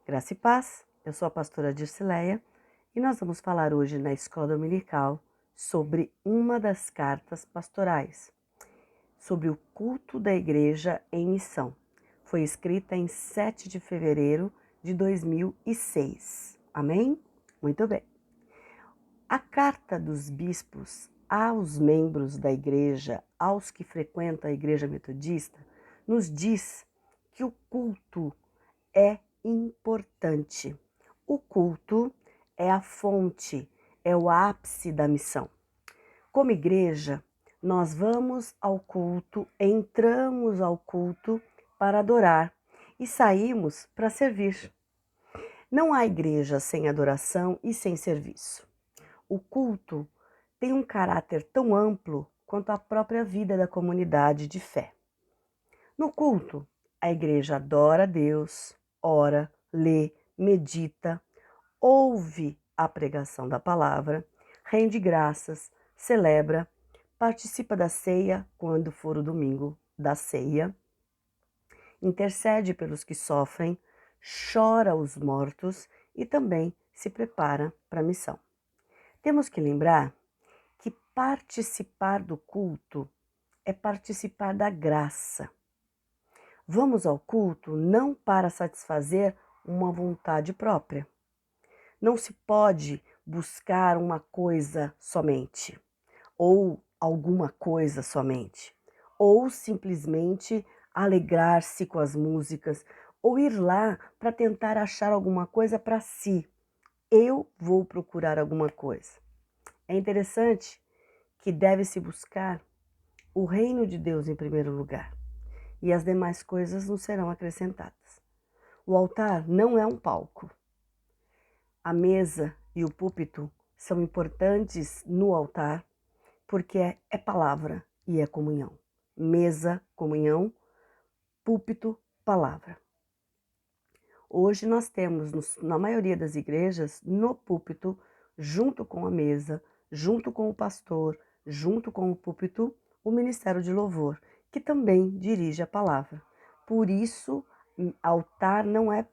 Graça e paz, eu sou a pastora Dircileia e nós vamos falar hoje na Escola Dominical sobre uma das cartas pastorais, sobre o culto da igreja em missão. Foi escrita em 7 de fevereiro de 2006. Amém? Muito bem. A carta dos bispos aos membros da igreja, aos que frequentam a igreja metodista, nos diz que o culto é importante. O culto é a fonte, é o ápice da missão. Como igreja, nós vamos ao culto, entramos ao culto para adorar e saímos para servir. Não há igreja sem adoração e sem serviço. O culto tem um caráter tão amplo quanto a própria vida da comunidade de fé. No culto, a igreja adora a Deus, ora, lê, medita, ouve a pregação da palavra, rende graças, celebra, participa da ceia quando for o domingo da ceia, intercede pelos que sofrem, chora os mortos e também se prepara para a missão. Temos que lembrar que participar do culto é participar da graça. Vamos ao culto não para satisfazer uma vontade própria. Não se pode buscar uma coisa somente, ou alguma coisa somente, ou simplesmente alegrar-se com as músicas, ou ir lá para tentar achar alguma coisa para si. Eu vou procurar alguma coisa. É interessante que deve-se buscar o reino de Deus em primeiro lugar, e as demais coisas não serão acrescentadas. O altar não é um palco. A mesa e o púlpito são importantes no altar porque é palavra e é comunhão. Mesa, comunhão, púlpito, palavra. Hoje nós temos, na maioria das igrejas, no púlpito, junto com a mesa, junto com o pastor, junto com o púlpito, o ministério de louvor, que também dirige a palavra. Por isso, altar não é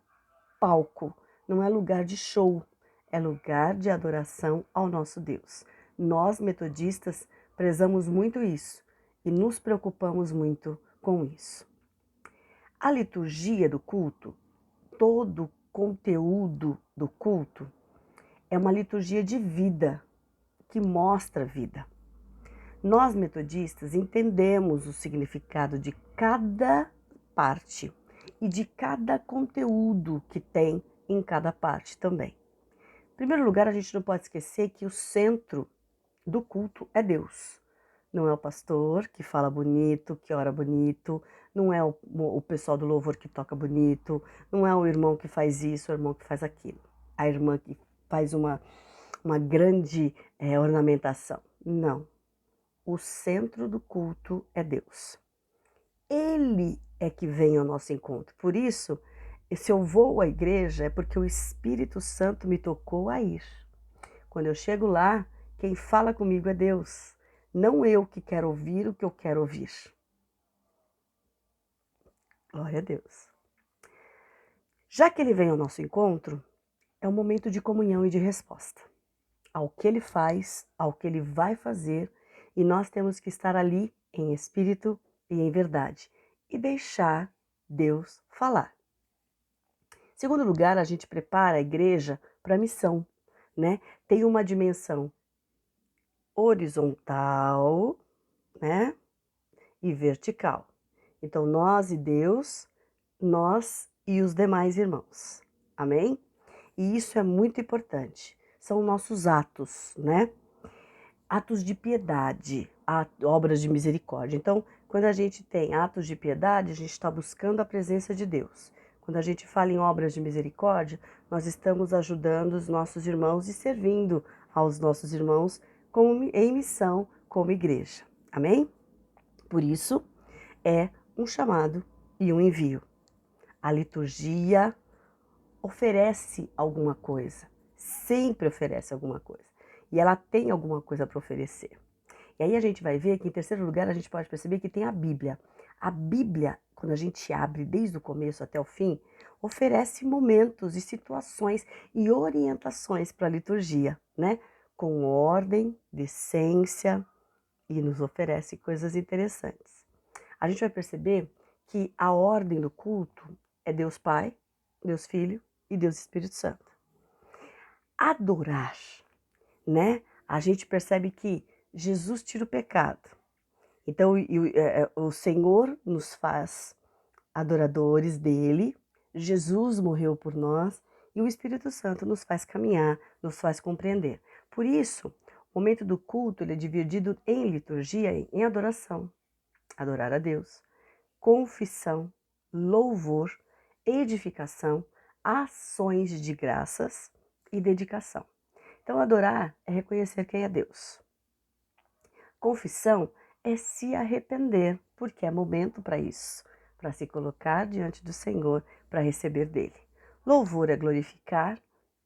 palco, não é lugar de show, é lugar de adoração ao nosso Deus. Nós, metodistas, prezamos muito isso e nos preocupamos muito com isso. A liturgia do culto, todo o conteúdo do culto, é uma liturgia de vida, que mostra a vida. Nós, metodistas, entendemos o significado de cada parte e de cada conteúdo que tem em cada parte também. Em primeiro lugar, a gente não pode esquecer que o centro do culto é Deus. Não é o pastor que fala bonito, que ora bonito, não é o pessoal do louvor que toca bonito, não é o irmão que faz isso, o irmão que faz aquilo, a irmã que faz uma grande ornamentação. Não. O centro do culto é Deus. Ele é que vem ao nosso encontro. Por isso, se eu vou à igreja é porque o Espírito Santo me tocou a ir. Quando eu chego lá, quem fala comigo é Deus, não eu que quero ouvir o que eu quero ouvir. Glória a Deus. Já que ele vem ao nosso encontro, é um momento de comunhão e de resposta ao que ele faz, ao que ele vai fazer, e nós temos que estar ali em espírito e em verdade e deixar Deus falar. Em segundo lugar, a gente prepara a igreja para a missão, né? Tem uma dimensão horizontal, né? E vertical. Então, nós e Deus, nós e os demais irmãos. Amém? E isso é muito importante. São nossos atos, né? Atos de piedade, obras de misericórdia. Então, quando a gente tem atos de piedade, a gente está buscando a presença de Deus. Quando a gente fala em obras de misericórdia, nós estamos ajudando os nossos irmãos e servindo aos nossos irmãos em missão como igreja. Amém? Por isso, é um chamado e um envio. A liturgia oferece alguma coisa, sempre oferece alguma coisa. E ela tem alguma coisa para oferecer. E aí a gente vai ver que, em terceiro lugar, a gente pode perceber que tem a Bíblia. A Bíblia, quando a gente abre desde o começo até o fim, oferece momentos e situações e orientações para a liturgia, né? Com ordem, decência e nos oferece coisas interessantes. A gente vai perceber que a ordem do culto é Deus Pai, Deus Filho e Deus Espírito Santo. Adorar, né? A gente percebe que Jesus tira o pecado. Então, o Senhor nos faz adoradores dele, Jesus morreu por nós e o Espírito Santo nos faz caminhar, nos faz compreender. Por isso, o momento do culto ele é dividido em liturgia, em adoração, adorar a Deus, confissão, louvor, edificação, ações de graças e dedicação. Então, adorar é reconhecer quem é Deus. Confissão é se arrepender, porque é momento para isso, para se colocar diante do Senhor, para receber dele. Louvor é glorificar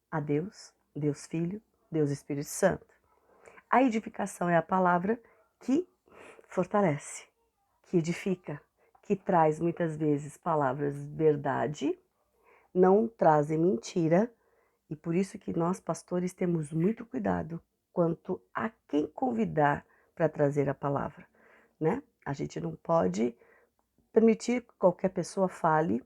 a Deus, Deus Filho, Deus Espírito Santo. A edificação é a palavra que fortalece, que edifica, que traz muitas vezes palavras verdade, não trazem mentira, e por isso que nós pastores temos muito cuidado quanto a quem convidar para trazer a palavra, né? A gente não pode permitir que qualquer pessoa fale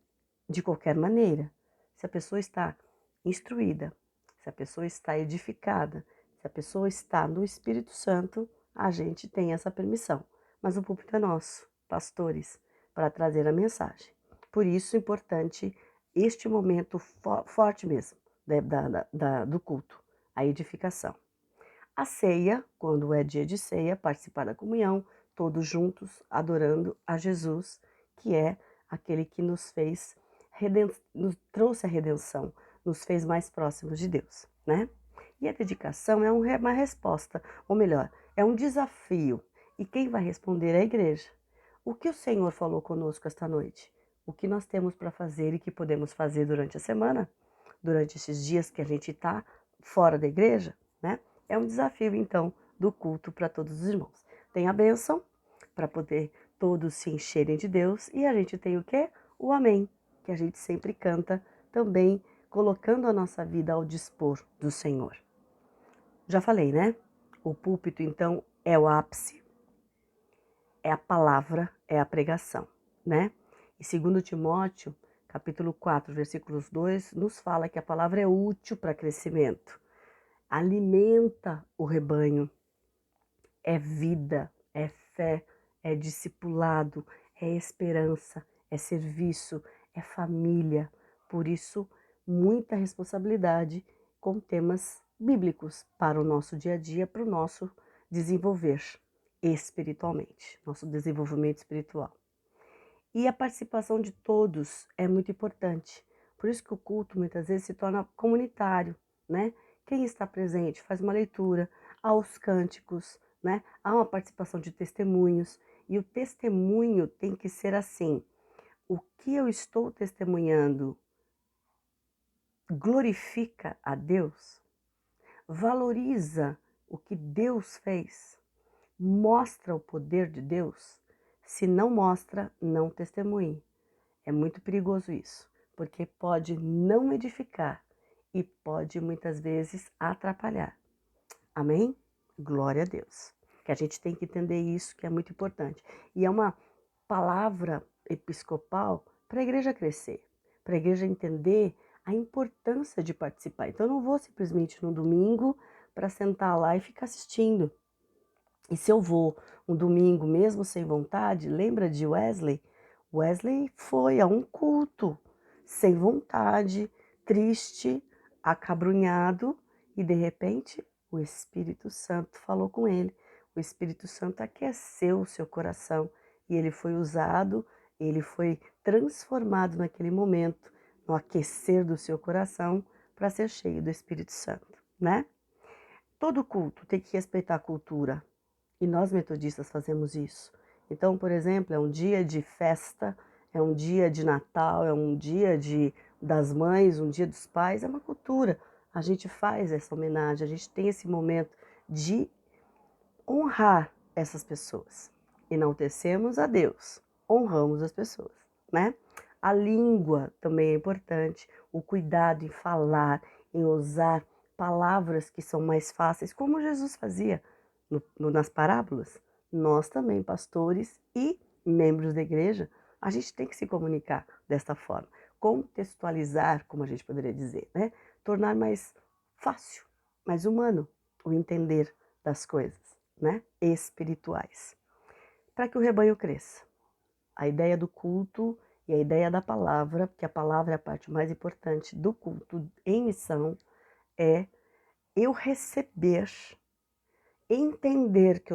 de qualquer maneira. Se a pessoa está instruída, se a pessoa está edificada, se a pessoa está no Espírito Santo, a gente tem essa permissão. Mas o púlpito é nosso, pastores, para trazer a mensagem. Por isso é importante este momento forte mesmo do culto, a edificação. A ceia, quando é dia de ceia, participar da comunhão, todos juntos, adorando a Jesus, que é aquele que nos fez, nos trouxe a redenção, nos fez mais próximos de Deus, né? E a dedicação é uma resposta, ou melhor, é um desafio. E quem vai responder é a igreja. O que o Senhor falou conosco esta noite? O que nós temos para fazer e que podemos fazer durante a semana? Durante esses dias que a gente está fora da igreja, né? É um desafio, então, do culto para todos os irmãos. Tem a bênção, para poder todos se encherem de Deus, e a gente tem o quê? O amém, que a gente sempre canta, também colocando a nossa vida ao dispor do Senhor. Já falei, né? O púlpito, então, é o ápice, é a palavra, é a pregação, né? E segundo Timóteo, capítulo 4, versículos 2, nos fala que a palavra é útil para crescimento, alimenta o rebanho, é vida, é fé, é discipulado, é esperança, é serviço, é família. Por isso, muita responsabilidade com temas bíblicos para o nosso dia a dia, para o nosso desenvolver espiritualmente, nosso desenvolvimento espiritual. E a participação de todos é muito importante. Por isso que o culto muitas vezes se torna comunitário, né? Quem está presente faz uma leitura, há os cânticos, né? Há uma participação de testemunhos. E o testemunho tem que ser assim: o que eu estou testemunhando glorifica a Deus? Valoriza o que Deus fez? Mostra o poder de Deus? Se não mostra, não testemunhe. É muito perigoso isso, porque pode não edificar e pode muitas vezes atrapalhar. Amém? Glória a Deus. Que a gente tem que entender isso, que é muito importante. E é uma palavra episcopal para a igreja crescer, para a igreja entender a importância de participar. Então, eu não vou simplesmente no domingo para sentar lá e ficar assistindo. E se eu vou um domingo mesmo sem vontade, lembra de Wesley? Wesley foi a um culto, sem vontade, triste, acabrunhado, e de repente o Espírito Santo falou com ele. O Espírito Santo aqueceu o seu coração e ele foi usado, ele foi transformado naquele momento, no aquecer do seu coração, para ser cheio do Espírito Santo, né? Todo culto tem que respeitar a cultura. E nós metodistas fazemos isso. Então, por exemplo, é um dia de festa, é um dia de Natal, é um dia das mães, um dia dos pais, é uma cultura. A gente faz essa homenagem, a gente tem esse momento de honrar essas pessoas. Enaltecemos a Deus, honramos as pessoas, né? A língua também é importante, o cuidado em falar, em usar palavras que são mais fáceis, como Jesus fazia nas parábolas. Nós também, pastores e membros da igreja, a gente tem que se comunicar desta forma, contextualizar, como a gente poderia dizer, né? Tornar mais fácil, mais humano o entender das coisas, né? Espirituais, para que o rebanho cresça. A ideia do culto e a ideia da palavra, que a palavra é a parte mais importante do culto em missão, é eu receber, entender que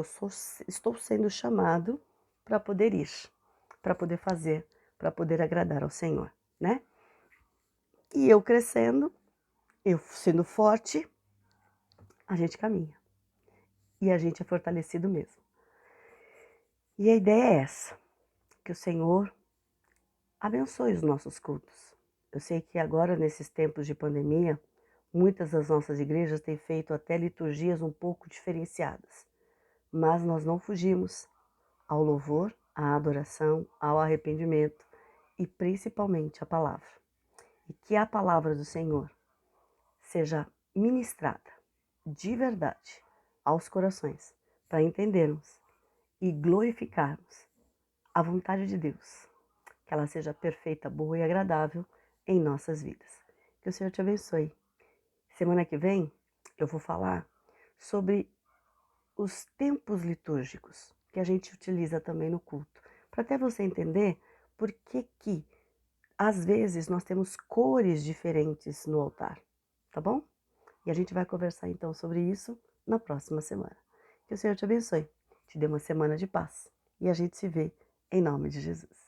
estou sendo chamado para poder ir, para poder fazer, para poder agradar ao Senhor, né? E eu crescendo, eu sendo forte, a gente caminha. E a gente é fortalecido mesmo. E a ideia é essa, que o Senhor abençoe os nossos cultos. Eu sei que agora, nesses tempos de pandemia, muitas das nossas igrejas têm feito até liturgias um pouco diferenciadas, mas nós não fugimos ao louvor, à adoração, ao arrependimento e principalmente à palavra. E que a palavra do Senhor seja ministrada de verdade aos corações, para entendermos e glorificarmos a vontade de Deus, que ela seja perfeita, boa e agradável em nossas vidas. Que o Senhor te abençoe. Semana que vem eu vou falar sobre os tempos litúrgicos que a gente utiliza também no culto, para até você entender por que às vezes nós temos cores diferentes no altar, tá bom? E a gente vai conversar então sobre isso na próxima semana. Que o Senhor te abençoe, te dê uma semana de paz e a gente se vê em nome de Jesus.